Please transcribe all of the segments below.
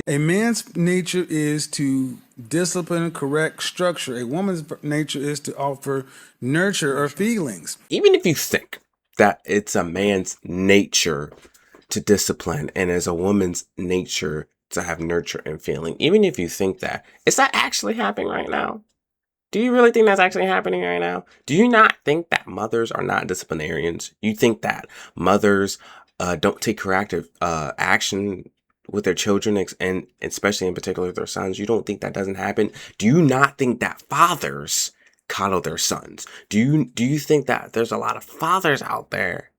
A man's nature is to discipline, correct, structure. A woman's nature is to offer nurture or feelings. Even if you think that it's a man's nature to discipline and as a woman's nature to have nurture and feeling, even if you think that, is that actually happening right now? Do you really think that's actually happening right now? Do you not think that mothers are not disciplinarians? You think that mothers don't take corrective action with their children, and especially in particular their sons? You don't think that doesn't happen? Do you not think that fathers coddle their sons? Do you think that there's a lot of fathers out there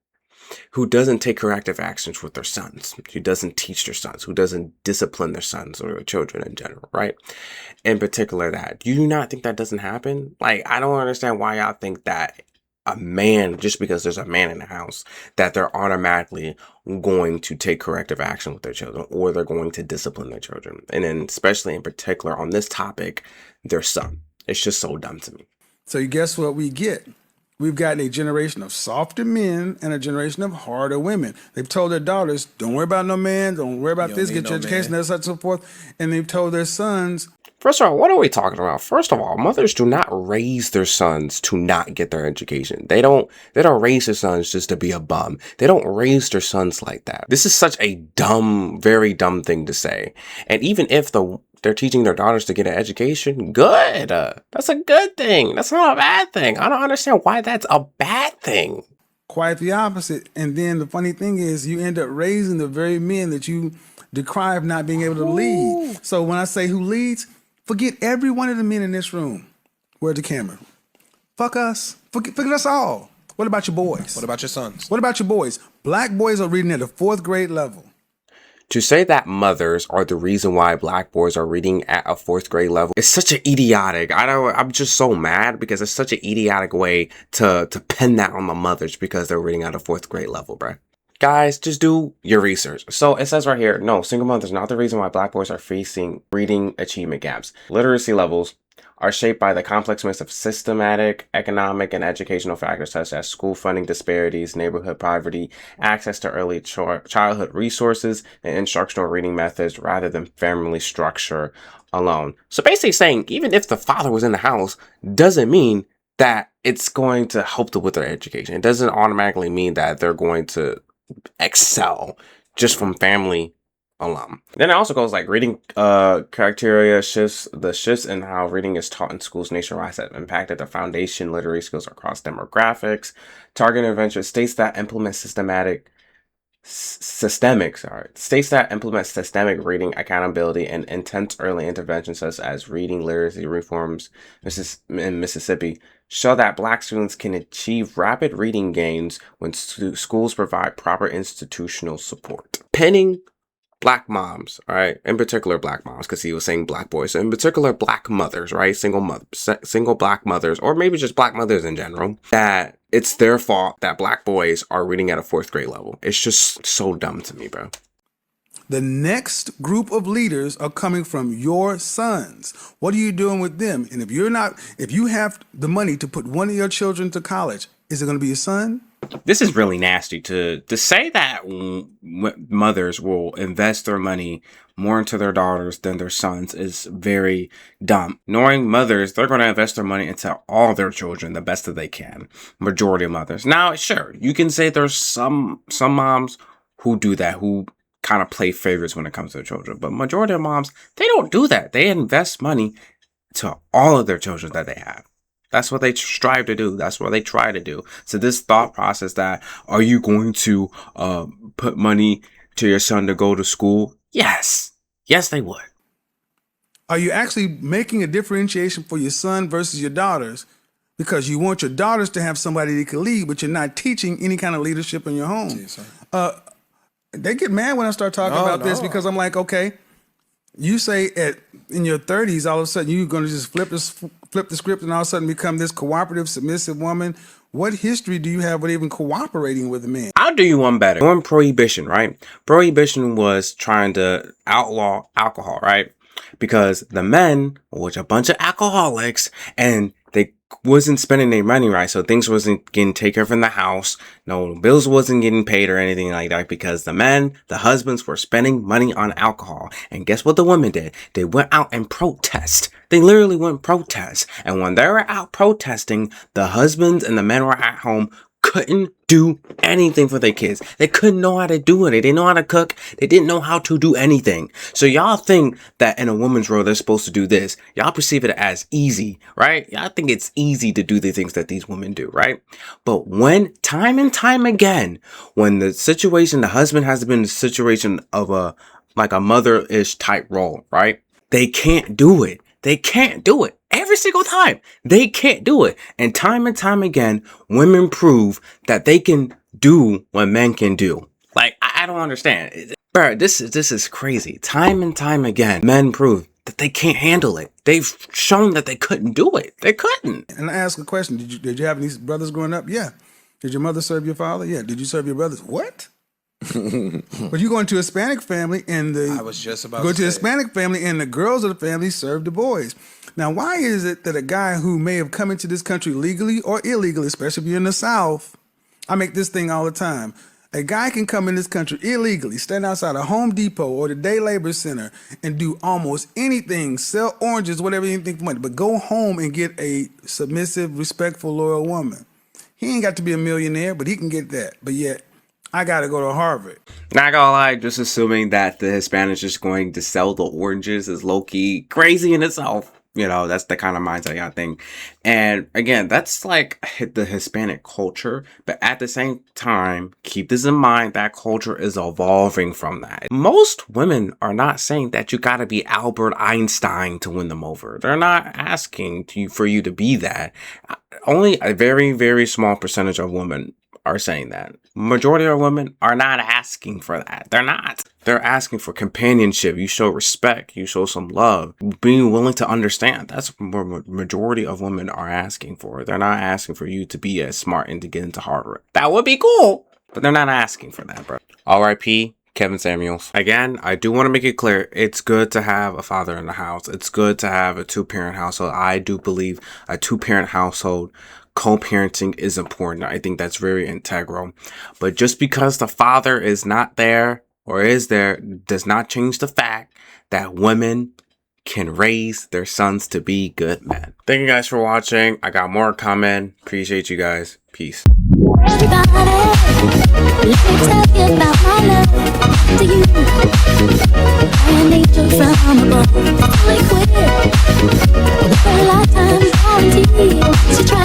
who doesn't take corrective actions with their sons, who doesn't teach their sons, who doesn't discipline their sons or their children in general, right? In particular, that. Do you not think that doesn't happen? Like, I don't understand why y'all think that a man, just because there's a man in the house, that they're automatically going to take corrective action with their children or they're going to discipline their children. And then, especially in particular on this topic, their son. It's just so dumb to me. So you guess what we get? We've gotten a generation of softer men and a generation of harder women. They've told their daughters, don't worry about no man, don't worry about this, get your education, and such and so forth. And they've told their sons, first of all, what are we talking about? First of all, mothers do not raise their sons to not get their education. They don't raise their sons just to be a bum. They don't raise their sons like that. This is such a dumb, very dumb thing to say. And even if they're teaching their daughters to get an education, good. That's a good thing. That's not a bad thing. I don't understand why that's a bad thing. quite the opposite. And then the funny thing is, you end up raising the very men that you decry of not being able to lead. So when I say who leads, forget every one of the men in this room. Where's the camera? Fuck us. Forget us all. What about your boys? What about your sons? What about your boys? Black boys are reading at the 4th grade level. To say that mothers are the reason why black boys are reading at a 4th grade level is such an idiotic. I'm just so mad because it's such an idiotic way to pin that on the mothers because they're reading at a 4th grade level, bruh. Guys, just do your research. So it says right here, no, single mothers not the reason why black boys are facing reading achievement gaps. Literacy levels are shaped by the complex mix of systematic, economic, and educational factors such as school funding disparities, neighborhood poverty, access to early childhood resources, and instructional reading methods rather than family structure alone. So basically saying, even if the father was in the house, doesn't mean that it's going to help them with their education. It doesn't automatically mean that they're going to excel just from family alum. Then it also goes like reading criteria shifts. The shifts in how reading is taught in schools nationwide have impacted the foundation literary skills across demographics. Target intervention states that implement systemic reading accountability and intense early interventions such as reading literacy reforms in Mississippi show that black students can achieve rapid reading gains when schools provide proper institutional support. Pinning black moms, all right, in particular black moms, because he was saying black boys, so in particular black mothers, right, single black mothers, or maybe just black mothers in general, that it's their fault that black boys are reading at a 4th grade level. It's just so dumb to me, bro. The next group of leaders are coming from your sons. What are you doing with them? And if you have the money to put one of your children to college, is it going to be your son? This is really nasty to say that mothers will invest their money more into their daughters than their sons is very dumb. Knowing mothers, they're going to invest their money into all their children the best that they can. Majority of mothers. Now, sure, you can say there's some moms who do that, who kind of play favorites when it comes to their children. But majority of moms, they don't do that. They invest money to all of their children that they have. That's what they strive to do. That's what they try to do. So this thought process that, are you going to put money to your son to go to school? Yes. Yes, they would. Are you actually making a differentiation for your son versus your daughters because you want your daughters to have somebody that can lead, but you're not teaching any kind of leadership in your home? Yes, they get mad when I start talking about this because I'm like, okay, you say in your 30s, all of a sudden you're going to just flip the script and all of a sudden become this cooperative, submissive woman. What history do you have with even cooperating with a man? I'll do you one better. During Prohibition, right? Prohibition was trying to outlaw alcohol, right? Because the men were a bunch of alcoholics and they wasn't spending their money right, so things wasn't getting taken care of in the house, no bills wasn't getting paid or anything like that, because the husbands were spending money on alcohol. And guess what the women did? They went out and protest. They literally went protest. And when they were out protesting, the husbands and the men were at home, couldn't do anything for their kids. They couldn't know how to do it. They didn't know how to cook. They didn't know how to do anything. So y'all think that in a woman's role, they're supposed to do this. Y'all perceive it as easy, right? Y'all think it's easy to do the things that these women do, right? But when time and time again, when the husband has been in a situation of a mother-ish type role, right? They can't do it. They can't do it. Every single time. They can't do it. And time again, women prove that they can do what men can do. Like, I don't understand. Bro, this is crazy. Time and time again, men prove that they can't handle it. They've shown that they couldn't do it. They couldn't. And I ask a question. Did you have any brothers growing up? Yeah. Did your mother serve your father? Yeah. Did you serve your brothers? What? But you go into a Hispanic family and I was just about to say. Hispanic family and the girls of the family serve the boys. Now, why is it that a guy who may have come into this country legally or illegally, especially if you're in the South, I make this thing all the time. A guy can come in this country illegally, stand outside a Home Depot or the Day Labor Center and do almost anything, sell oranges, whatever you think for money, but go home and get a submissive, respectful, loyal woman. He ain't got to be a millionaire, but he can get that. But yet, I got to go to Harvard. Not gonna lie, just assuming that the Hispanics just going to sell the oranges is low-key crazy in itself. You know, that's the kind of mindset I think. And again, that's like the Hispanic culture. But at the same time, keep this in mind, that culture is evolving from that. Most women are not saying that you gotta be Albert Einstein to win them over. They're not asking for you to be that. Only a very, very small percentage of women are saying that. Majority of women are not asking for that. They're not. They're asking for companionship. You show respect. You show some love. Being willing to understand. That's what majority of women are asking for. They're not asking for you to be as smart and to get into Harvard. That would be cool, but they're not asking for that, bro. R.I.P. Kevin Samuels. Again, I do want to make it clear, it's good to have a father in the house. It's good to have a two-parent household. I do believe a two-parent household co-parenting is important. I think that's very integral. But just because the father is not there or is there does not change the fact that women can raise their sons to be good men. Thank you guys for watching. I got more coming. Appreciate you guys. Peace. Everybody, let me tell you about my love to you. I am an angel from above, liquid, with a lifetime guarantee to try.